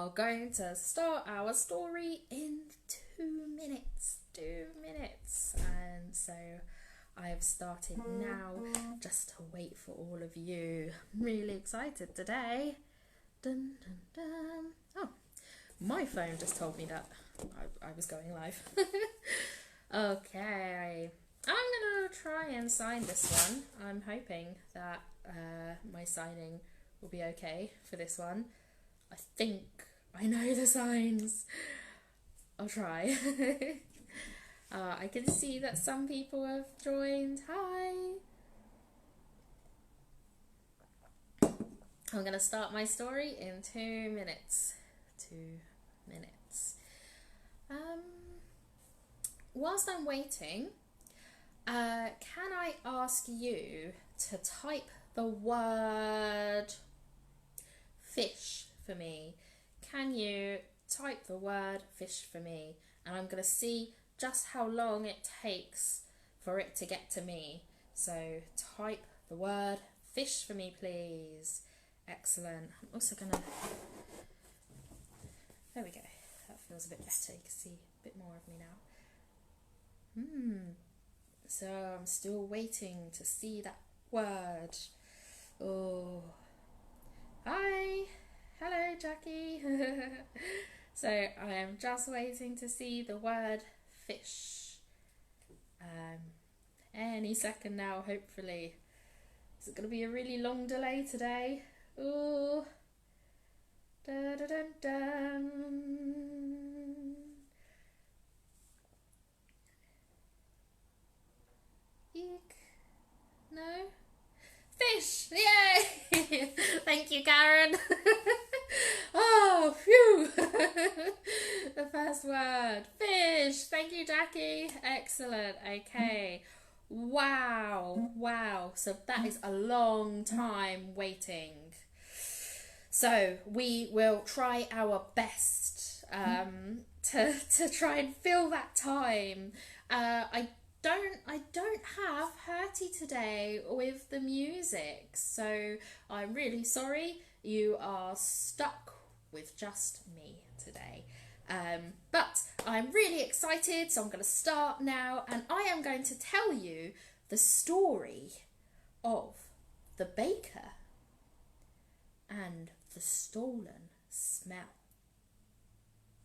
are going to start our story in 2 minutes. 2 minutes. And so I have started now just to wait for all of you. I'm really excited today. Dun, dun, dun. Oh, my phone just told me that I was going live. Okay. I'm going to try and sign this one. I'm hoping that my signing will be okay for this one. I think I know the signs. I'll try. I can see that some people have joined. Hi. I'm going to start my story in 2 minutes. 2 minutes. Whilst I'm waiting, can I ask you to type the word fish for me? Can you type the word fish for me? And I'm going to see just how long it takes for it to get to me. So type the word fish for me, please. Excellent. I'm also going to... There we go. That feels a bit better. You can see a bit more of me now. So I'm still waiting to see that word. Oh. Hi. Hello, Jackie. So I am just waiting to see the word fish. Any second now, hopefully. Is it going to be a really long delay today? Ooh. Da da dun dun. Eek. No? Fish! Yay! Thank you, Karen. Oh, phew. The first word. Fish. Thank you, Jackie. Excellent. Okay. Wow. Wow. So that is a long time waiting. So we will try our best to try and fill that time. I don't have Hertie today with the music, so I'm really sorry. You are stuck with just me today. But I'm really excited, so I'm going to start now, and I am going to tell you the story of the baker and the stolen smell.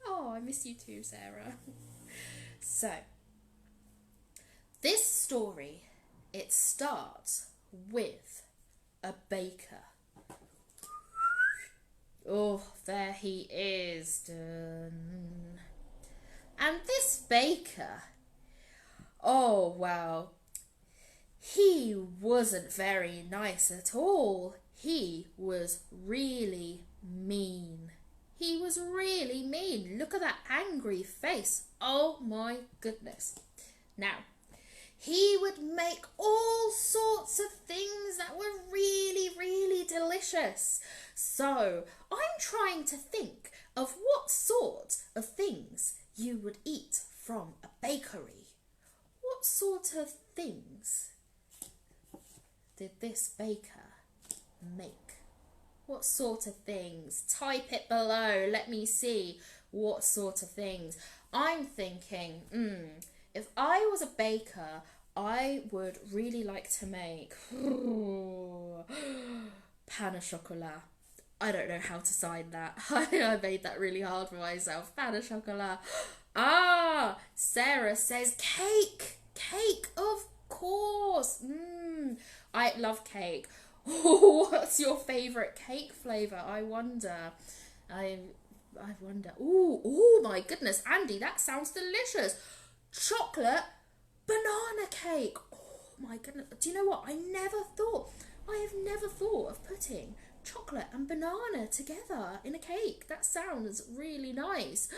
Oh, I miss you too, Sarah. So, this story, it starts with a baker. Oh, there he is. Dun. And this baker, oh, well, he wasn't very nice at all. He was really mean. He was really mean. Look at that angry face. Oh my goodness. Now, he would make all sorts of things that were really, really delicious. So, I'm trying to think of what sort of things you would eat from a bakery. What sort of things did this baker make? What sort of things? Type it below. Let me see what sort of things. I'm thinking, if I was a baker, I would really like to make pain au chocolat. I don't know how to sign that. I made that really hard for myself. Pain au chocolat. Ah, Sarah says cake. Cake, of course. I love cake. What's your favourite cake flavour? I wonder. I wonder. Ooh, my goodness, Andy, that sounds delicious. Chocolate banana cake. Oh my goodness. Do you know what? I have never thought of putting chocolate and banana together in a cake. That sounds really nice.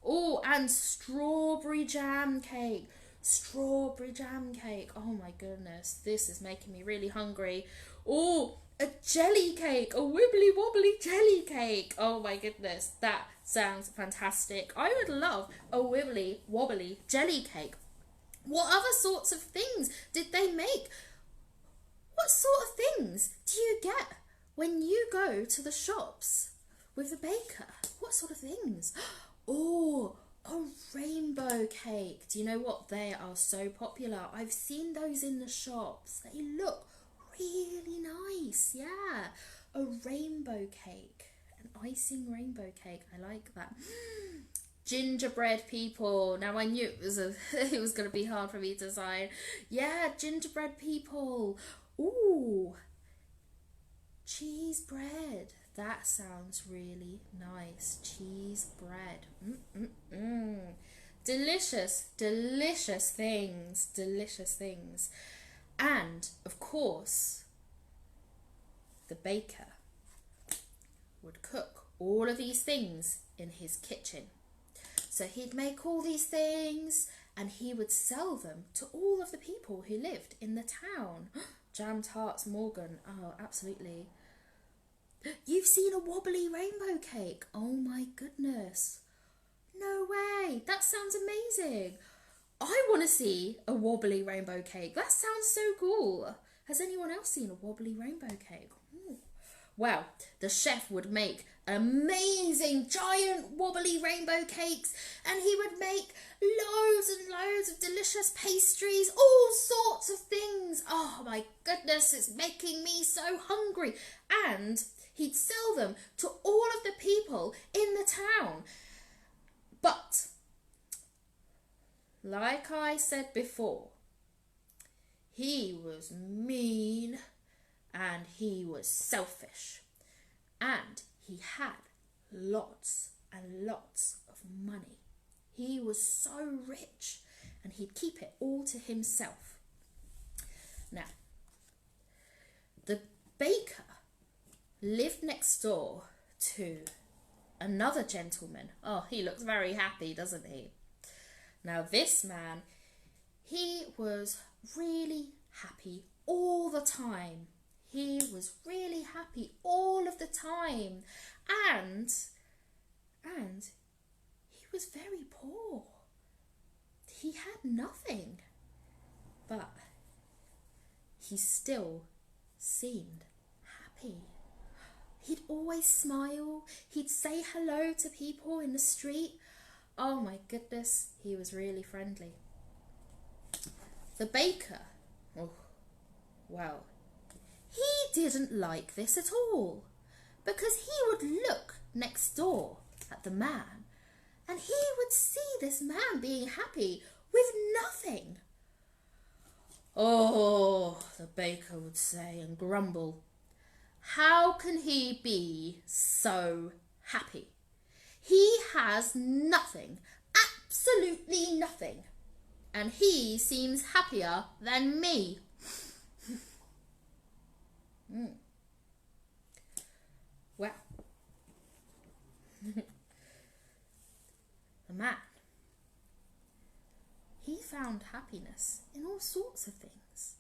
Oh, and strawberry jam cake. Strawberry jam cake. Oh my goodness. This is making me really hungry. Oh, a jelly cake. A wibbly wobbly jelly cake. Oh my goodness. That sounds fantastic. I would love a wibbly wobbly jelly cake. What other sorts of things did they make? What sort of things do you get when you go to the shops? with the baker. What sort of things? Oh, a rainbow cake. Do you know what? They are so popular. I've seen those in the shops. They look really nice. Yeah, a rainbow cake. An icing rainbow cake. I like that. Gingerbread people. Now I knew it was it was going to be hard for me to decide. Yeah, gingerbread people. Ooh, cheese bread. That sounds really nice. Cheese bread. Delicious, delicious things. Delicious things. And, of course, the baker would cook all of these things in his kitchen. So he'd make all these things and he would sell them to all of the people who lived in the town. Jam tarts, Morgan. Oh, absolutely. You've seen a wobbly rainbow cake. Oh my goodness. No way. That sounds amazing. I want to see a wobbly rainbow cake. That sounds so cool. Has anyone else seen a wobbly rainbow cake? Ooh. Well, the chef would make amazing giant wobbly rainbow cakes, and he would make loads and loads of delicious pastries, all sorts of things. Oh my goodness, it's making me so hungry. And he'd sell them to all of the people in the town. But, like I said before, he was mean and he was selfish. And he had lots and lots of money. He was so rich and he'd keep it all to himself. Now, the baker lived next door to another gentleman. Oh, he looks very happy, doesn't he? Now, this man, he was really happy all the time. He was really happy all of the time. And he was very poor. He had nothing. But he still seemed happy. He'd always smile. He'd say hello to people in the street. Oh my goodness, he was really friendly. The baker, oh, well, he didn't like this at all, because he would look next door at the man and he would see this man being happy with nothing. Oh, the baker would say and grumble. How can he be so happy? He has nothing, absolutely nothing, and he seems happier than me. Well, the man, he found happiness in all sorts of things,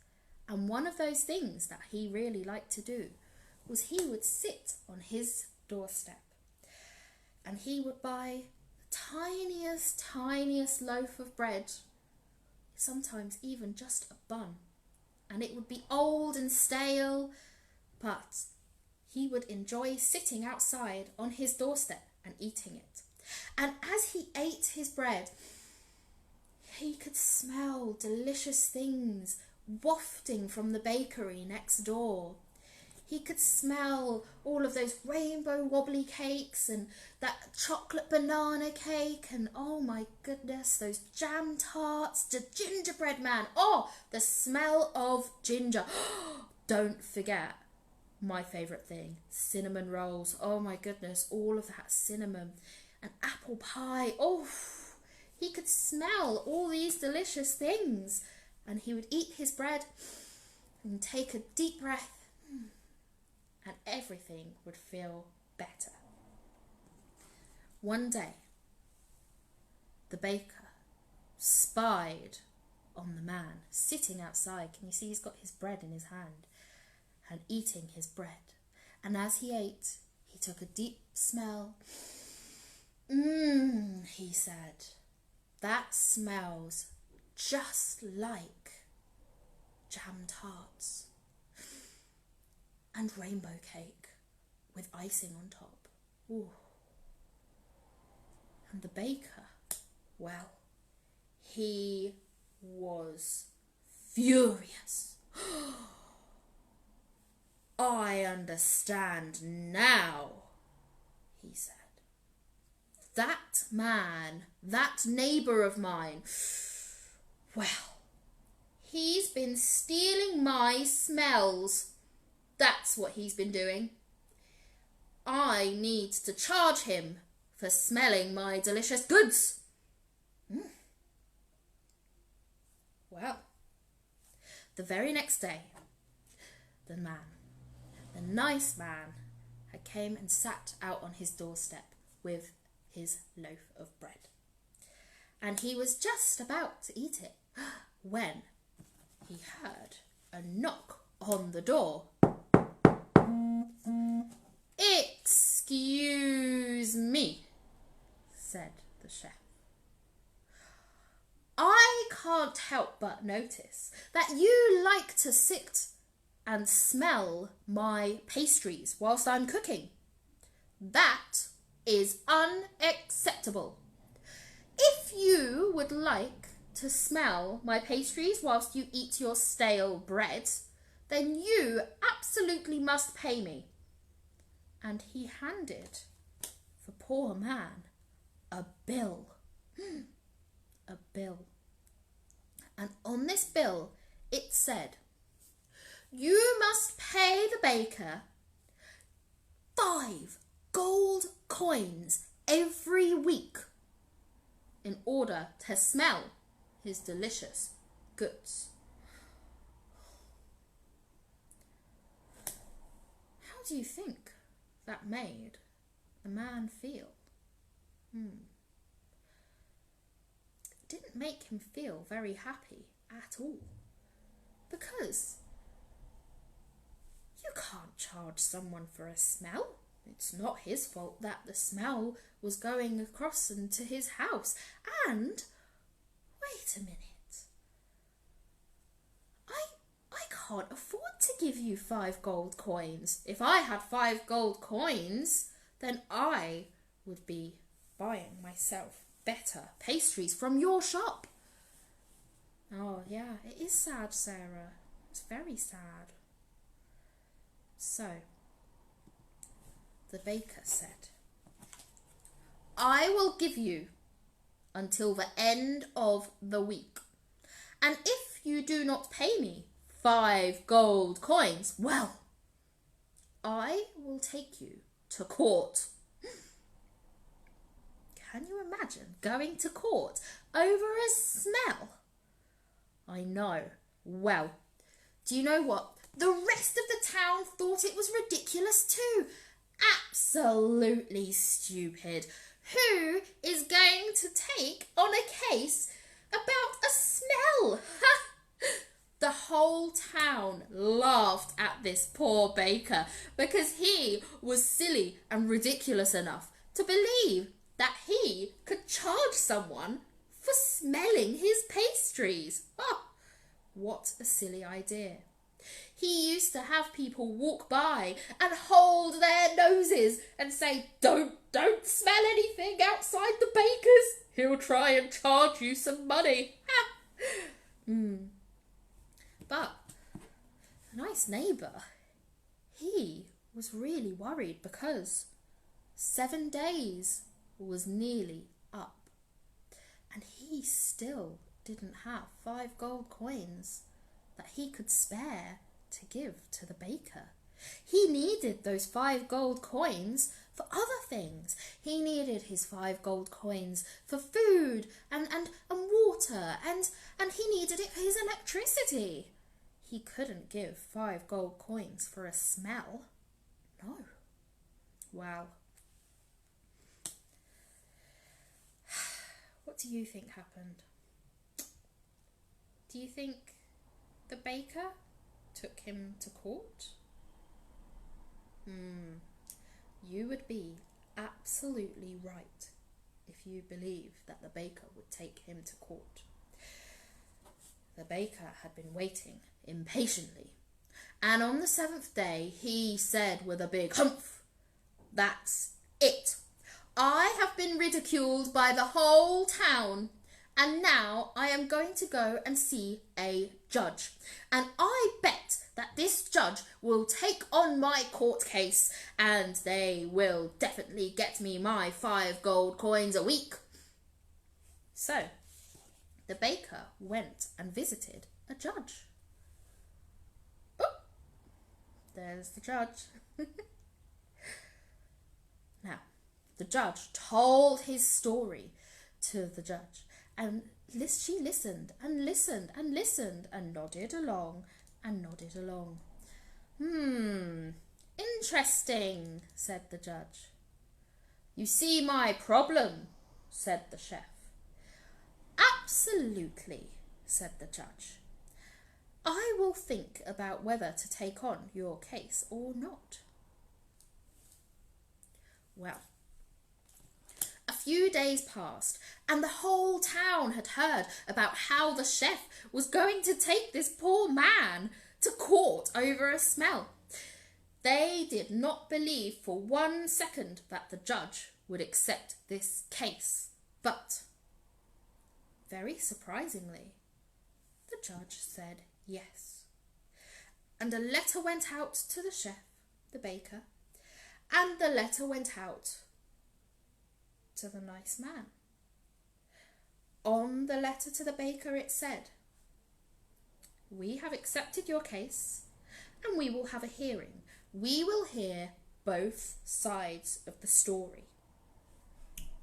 and one of those things that he really liked to do was he would sit on his doorstep and he would buy the tiniest loaf of bread, sometimes even just a bun, and it would be old and stale, but he would enjoy sitting outside on his doorstep and eating it. And as he ate his bread, he could smell delicious things wafting from the bakery next door. He could smell all of those rainbow wobbly cakes and that chocolate banana cake and, oh my goodness, those jam tarts, the gingerbread man. Oh, the smell of ginger. Don't forget my favourite thing, cinnamon rolls. Oh my goodness, all of that cinnamon. And apple pie. Oh, he could smell all these delicious things. And he would eat his bread and take a deep breath. And everything would feel better. One day, the baker spied on the man sitting outside. Can you see he's got his bread in his hand and eating his bread? And as he ate, he took a deep smell. He said, that smells just like jam tarts and rainbow cake with icing on top. Ooh. And the baker, well, he was furious. I understand now, he said. That man, that neighbour of mine, well, he's been stealing my smells. That's what he's been doing. I need to charge him for smelling my delicious goods. Well, the very next day, the nice man, had came and sat out on his doorstep with his loaf of bread. And he was just about to eat it when he heard a knock on the door. Excuse me, said the chef. I can't help but notice that you like to sit and smell my pastries whilst I'm cooking. That is unacceptable. If you would like to smell my pastries whilst you eat your stale bread, then you absolutely must pay me. And he handed the poor man a bill. A bill. And on this bill it said, you must pay the baker 5 gold coins every week in order to smell his delicious goods. How do you think that made the man feel? It didn't make him feel very happy at all, because you can't charge someone for a smell. It's not his fault that the smell was going across into his house. And wait a minute. I can't afford to give you 5 gold coins. If I had 5 gold coins, then I would be buying myself better pastries from your shop. Oh yeah, it is sad, Sarah. It's very sad. So, the baker said, I will give you until the end of the week. And if you do not pay me 5 gold coins, well, I will take you to court. Can you imagine going to court over a smell? I know. Well, do you know what? The rest of the town thought it was ridiculous too. Absolutely stupid. Who is going to take on a case about a smell? The whole town laughed at this poor baker because he was silly and ridiculous enough to believe that he could charge someone for smelling his pastries. Oh, what a silly idea. He used to have people walk by and hold their noses and say, don't smell anything outside the baker's. He'll try and charge you some money. But a nice neighbour, he was really worried because 7 days was nearly up and he still didn't have 5 gold coins that he could spare to give to the baker. He needed those 5 gold coins for other things. He needed his 5 gold coins for food and water, and he needed it for his electricity. He couldn't give 5 gold coins for a smell. No. Well, what do you think happened? Do you think the baker took him to court? You would be absolutely right if you believe that the baker would take him to court. The baker had been waiting impatiently, and on the 7th day he said with a big humph, "That's it. I have been ridiculed by the whole town, and now I am going to go and see a judge. And I bet that this judge will take on my court case, and they will definitely get me my 5 gold coins a week. So, the baker went and visited a judge. Oh, there's the judge. Now, the judge told his story to the judge, and she listened and listened and listened and nodded along and nodded along. Interesting, said the judge. You see my problem, said the chef. Absolutely, said the judge. I will think about whether to take on your case or not. Well, a few days passed, and the whole town had heard about how the chef was going to take this poor man to court over a smell. They did not believe for 1 second that the judge would accept this case, but very surprisingly, the judge said yes. And a letter went out to the chef, the baker, and the letter went out to the nice man. On the letter to the baker it said, we have accepted your case and we will have a hearing. We will hear both sides of the story.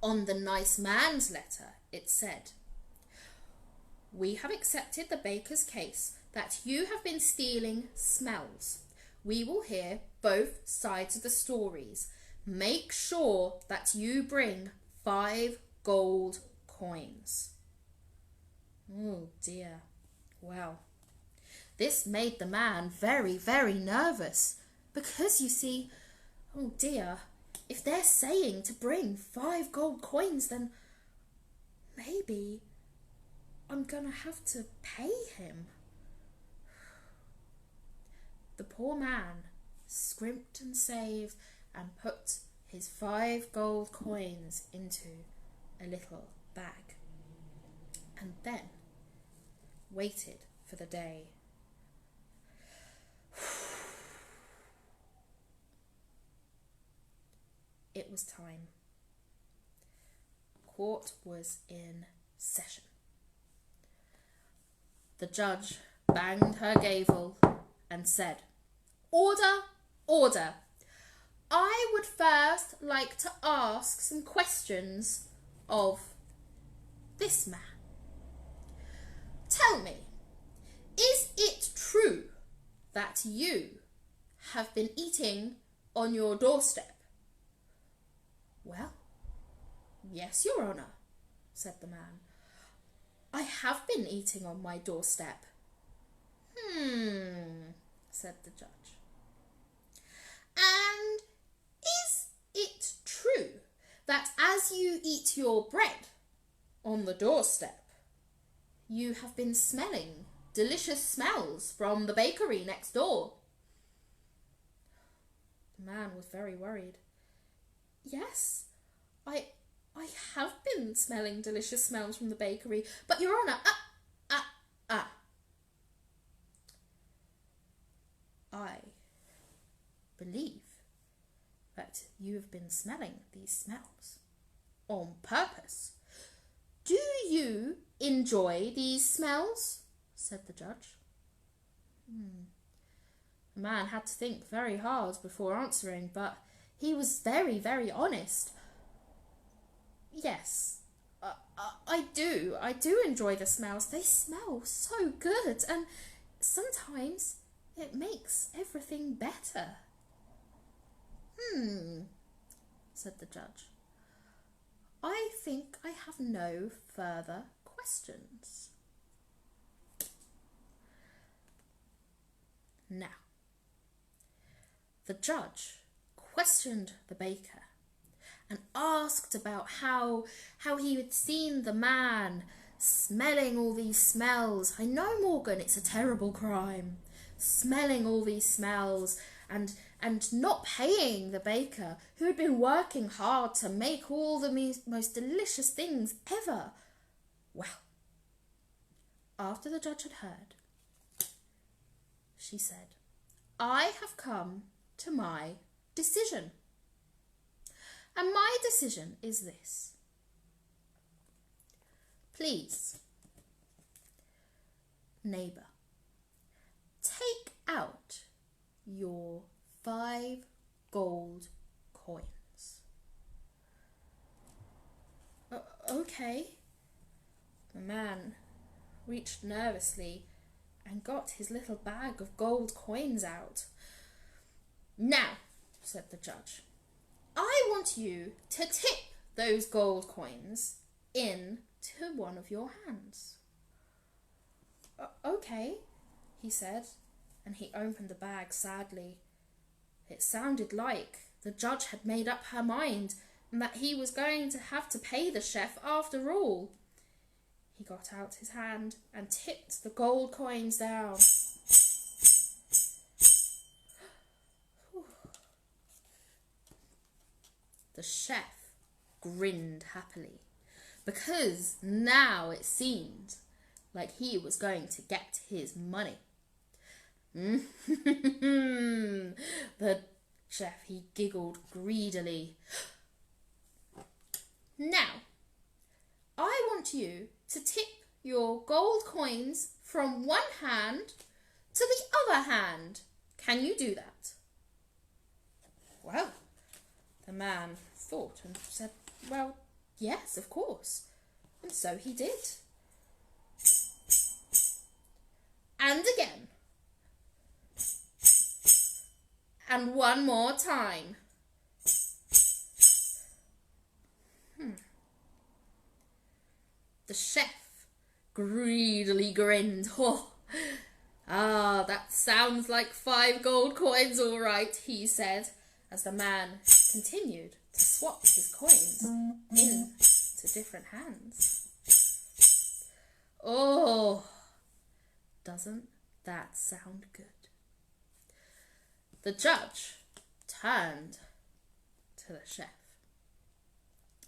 On the nice man's letter it said, we have accepted the baker's case that you have been stealing smells. We will hear both sides of the stories. Make sure that you bring 5 gold coins. Oh dear. Well, this made the man very, very nervous because, you see, oh dear, if they're saying to bring 5 gold coins, then maybe I'm gonna have to pay him. The poor man scrimped and saved and put his 5 gold coins into a little bag, and then waited for the day. It was time. Court was in session. The judge banged her gavel and said, Order, order. I would first like to ask some questions of this man. Tell me, is it true that you have been eating on your doorstep? Well, yes, Your Honour, said the man. I have been eating on my doorstep. Said the judge. And is it true that as you eat your bread on the doorstep, you have been smelling delicious smells from the bakery next door? The man was very worried. Yes, I have been smelling delicious smells from the bakery, but Your Honour, I believe that you have been smelling these smells on purpose. Do you enjoy these smells? Said the judge. The man had to think very hard before answering, but he was very, very honest. Yes, I do. I do enjoy the smells. They smell so good, and sometimes it makes everything better. Said the judge. I think I have no further questions. Now, the judge questioned the baker and asked about how he had seen the man smelling all these smells. I know, Morgan, it's a terrible crime. Smelling all these smells and and not paying the baker who had been working hard to make all the most delicious things ever. Well, after the judge had heard, she said, I have come to my decision. And my decision is this. Please, neighbour, take out your 5 gold coins. Okay. The man reached nervously and got his little bag of gold coins out. Now, said the judge, I want you to tip those gold coins into one of your hands. Okay, he said, and he opened the bag sadly. It sounded like the judge had made up her mind and that he was going to have to pay the chef after all. He got out his hand and tipped the gold coins down. The chef grinned happily because now it seemed like he was going to get his money. The chef, he giggled greedily. Now, I want you to tip your gold coins from one hand to the other hand. Can you do that? Well, the man thought and said, well, yes, of course. And so he did. And again. And one more time. The chef greedily grinned. That sounds like 5 gold coins, all right, he said, as the man continued to swap his coins into different hands. Oh, doesn't that sound good? The judge turned to the chef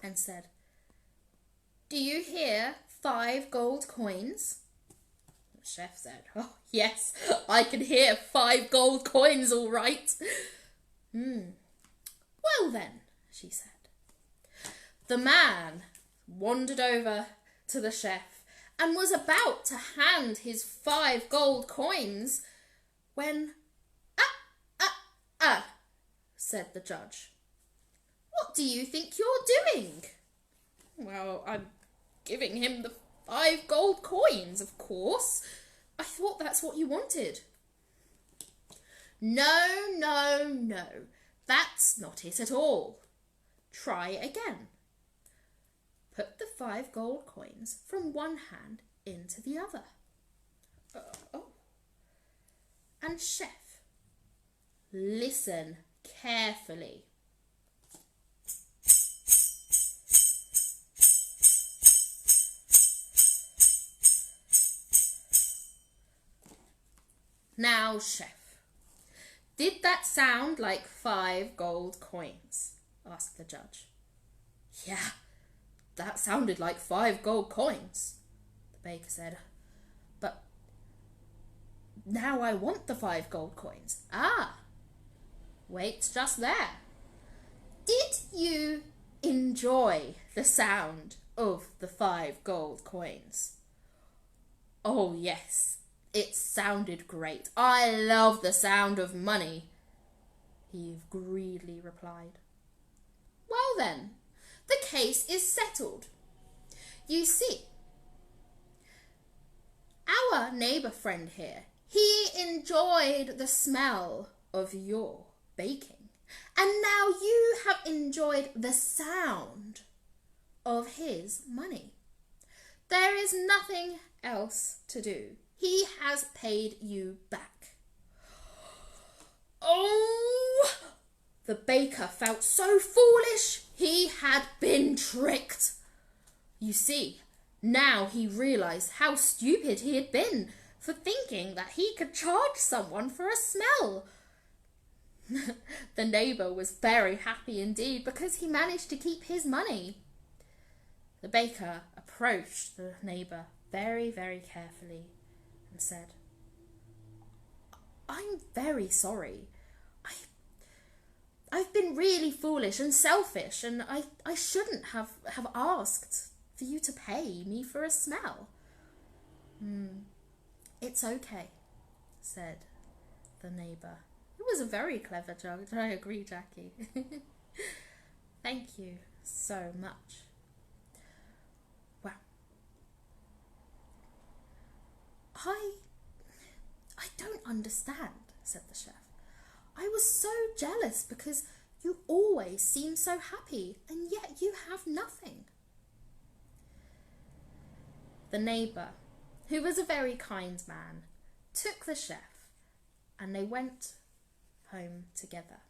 and said, do you hear 5 gold coins? The chef said, oh, yes, I can hear 5 gold coins, all right. Well then, she said. The man wandered over to the chef and was about to hand his 5 gold coins when, said the judge. What do you think you're doing? Well, I'm giving him the 5 gold coins, of course. I thought that's what you wanted. No. That's not it at all. Try again. Put the 5 gold coins from one hand into the other. And chef, listen carefully. Now, chef, did that sound like 5 gold coins? Asked the judge. Yeah, that sounded like 5 gold coins, the baker said. But now I want the 5 gold coins. Wait just there. Did you enjoy the sound of the 5 gold coins? Oh, yes. It sounded great. I love the sound of money, he greedily replied. Well then, the case is settled. You see, our neighbour friend here, he enjoyed the smell of your baking, and now you have enjoyed the sound of his money. There is nothing else to do. He has paid you back. Oh! The baker felt so foolish. He had been tricked. You see, now he realised how stupid he had been for thinking that he could charge someone for a smell. The neighbour was very happy indeed because he managed to keep his money. The baker approached the neighbour very, very carefully and said, "I'm very sorry. I've been really foolish and selfish, and I shouldn't have asked for you to pay me for a smell." "It's okay," said the neighbour. It was a very clever joke. I agree, Jackie. Thank you so much. Well, I don't understand, said the chef. "I was so jealous because you always seem so happy, and yet you have nothing." The neighbour, who was a very kind man, took the chef and they went home together.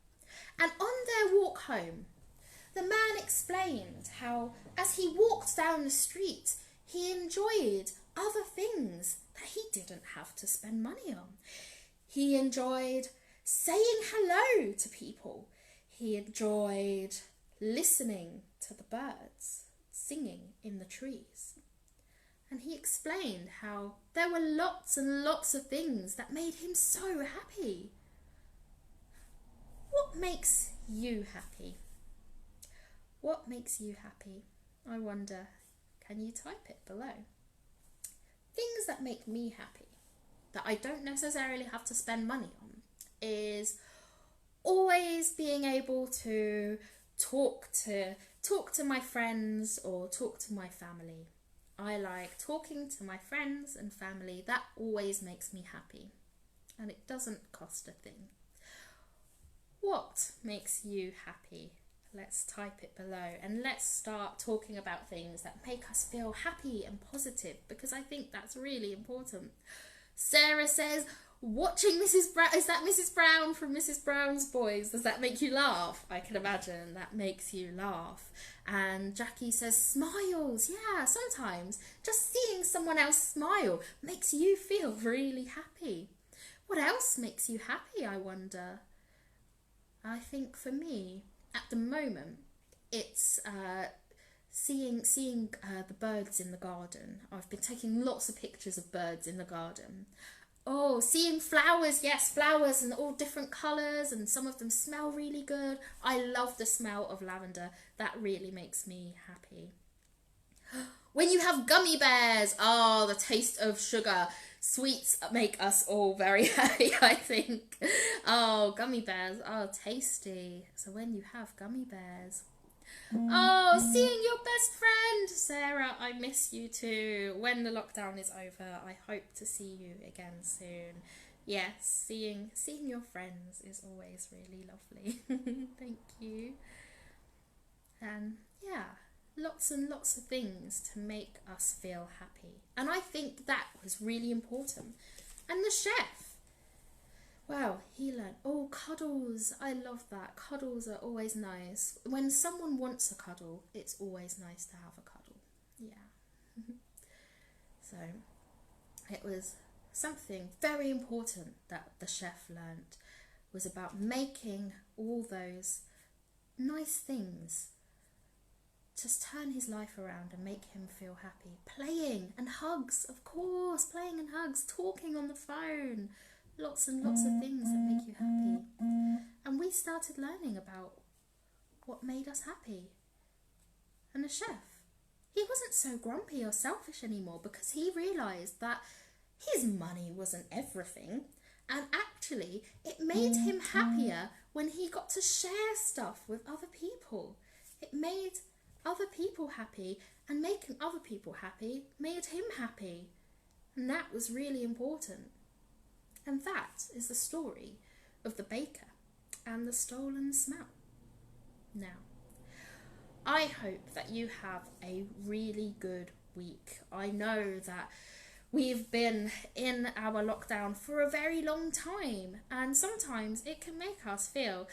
And on their walk home, the man explained how, as he walked down the street, he enjoyed other things that he didn't have to spend money on. He enjoyed saying hello to people. He enjoyed listening to the birds singing in the trees. And he explained how there were lots and lots of things that made him so happy. What makes you happy? What makes you happy? I wonder, can you type it below? Things that make me happy, that I don't necessarily have to spend money on, is always being able to talk to my friends or talk to my family. I like talking to my friends and family. That always makes me happy, and it doesn't cost a thing. What makes you happy? Let's type it below, and let's start talking about things that make us feel happy and positive, because I think that's really important. Sarah says, watching Mrs. Brown, is that Mrs. Brown from Mrs. Brown's Boys? Does that make you laugh? I can imagine that makes you laugh. And Jackie says, smiles. Yeah, sometimes just seeing someone else smile makes you feel really happy. What else makes you happy, I wonder? I think for me, at the moment, it's seeing the birds in the garden. I've been taking lots of pictures of birds in the garden. Oh, seeing flowers, yes, flowers in all different colours, and some of them smell really good. I love the smell of lavender. That really makes me happy. When you have gummy bears, oh, the taste of sugar. Sweets make us all very happy, I think. Oh, gummy bears, oh, tasty. So when you have gummy bears. Oh, seeing your best friend, Sarah, I miss you too. When the lockdown is over, I hope to see you again soon. Yes, seeing your friends is always really lovely. Thank you. And yeah, lots and lots of things to make us feel happy. And I think that was really important. And the chef, wow, he learned, oh, cuddles, I love that. Cuddles are always nice. When someone wants a cuddle, it's always nice to have a cuddle. Yeah. So it was something very important that the chef learned, was about making all those nice things just turn his life around and make him feel happy. Playing and hugs, of course, playing and hugs, talking on the phone. Lots and lots of things that make you happy. And we started learning about what made us happy. And the chef, he wasn't so grumpy or selfish anymore, because he realised that his money wasn't everything. And actually, it made him happier when he got to share stuff with other people. It made other people happy, and making other people happy made him happy. And that was really important. And that is the story of the baker and the stolen smell. Now, I hope that you have a really good week. I know that we've been in our lockdown for a very long time, and sometimes it can make us feel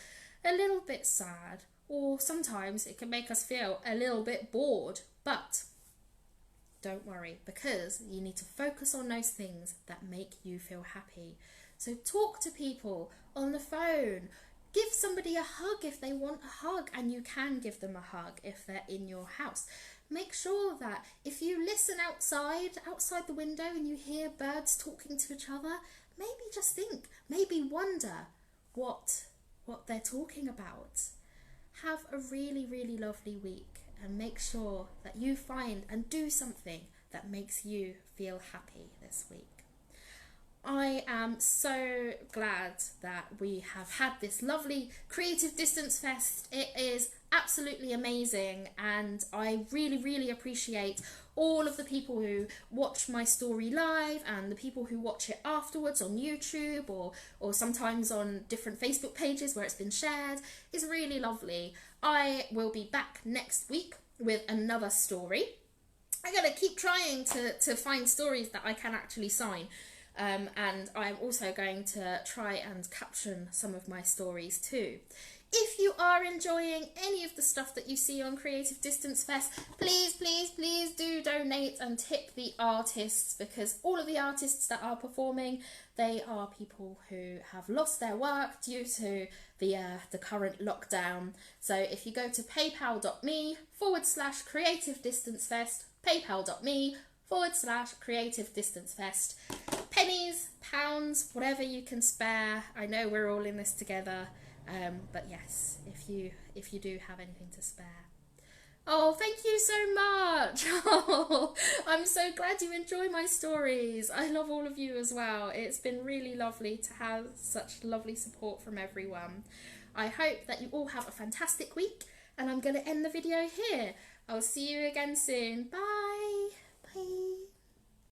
a little bit sad, or sometimes it can make us feel a little bit bored. But don't worry, because you need to focus on those things that make you feel happy. So talk to people on the phone, Give somebody a hug if they want a hug, and you can give them a hug if they're in your house. Make sure that if you listen outside the window and you hear birds talking to each other, maybe just think, maybe wonder what they're talking about. Have a really, really lovely week, and make sure that you find and do something that makes you feel happy this week. I am so glad that we have had this lovely Creative Distance Fest. It is absolutely amazing, and I really, really appreciate all of the people who watch my story live and the people who watch it afterwards on YouTube or sometimes on different Facebook pages where it's been shared. It's really lovely. I will be back next week with another story. I'm going to keep trying to find stories that I can actually sign. And I'm also going to try and caption some of my stories too. If you are enjoying any of the stuff that you see on Creative Distance Fest, please, please, please do donate and tip the artists, because all of the artists that are performing, they are people who have lost their work due to the current lockdown. So if you go to paypal.me/Creative Distance Fest, paypal.me/Creative Distance Fest. Pennies, pounds, whatever you can spare. I know we're all in this together, but yes, if you do have anything to spare. Oh, thank you so much. Oh, I'm so glad you enjoy my stories. I love all of you as well. It's been really lovely to have such lovely support from everyone. I hope that you all have a fantastic week, and I'm going to end the video here. I'll see you again soon. Bye.